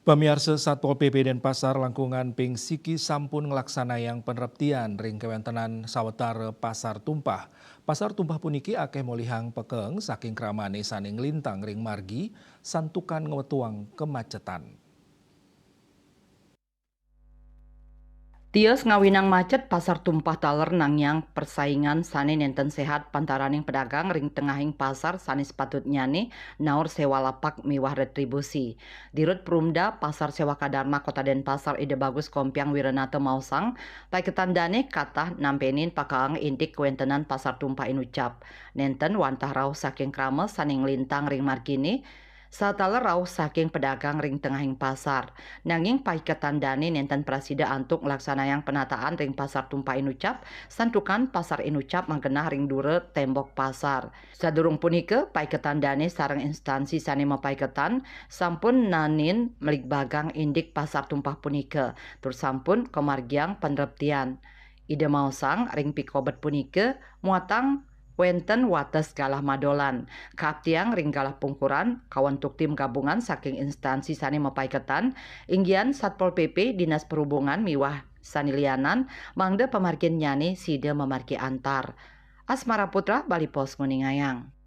Pamiarsa Satpol PP Denpasar Langkungan Ping Siki sampun ngelaksana yang peneraptian ring kewentenan sawetara Pasar Tumpah. Pasar Tumpah puniki akeh molihang pekeng saking kramane saning lintang ring margi santukan ngewetuang kemacetan. Tios ngawinang macet pasar tumpah taler nangyang persaingan sane nenten sehat pantaraning pedagang ring tengahing pasar sane sepatutnya nih naur sewa lapak miwah retribusi. Dirut Perumda Pasar Sewa Kadarma Kota Denpasar Ide Bagus Kompiang Wiranata Mausang, pai ketandane katah nampenin pakaang indik kewentenan pasar tumpah inucap. Nenten wantah rauh saking krama saning lintang ring margini, sataler rauh saking pedagang ring tengahing pasar. Nanging pai ketandane nenten prasida antuk ngelaksanayang penataan ring pasar tumpah inucap, santukan pasar inucap manggenah ring dure tembok pasar. Sadurung punike pai ketandane sareng instansi sane mapaiketan sampun nanin melik bagang indik pasar tumpah punike, tur sampun kemargiang penreptian. Ide mausang ring pikobet punike muatang wenten wates galah madolan. Kaptiang ring galah pungkuran kawantuk tim gabungan saking instansi sane mapaiketan inggian Satpol PP Dinas Perhubungan miwah sanilianan mangde pemargin nyane sida memargi antar. Asmara Putra Bali Pos Nguningayang.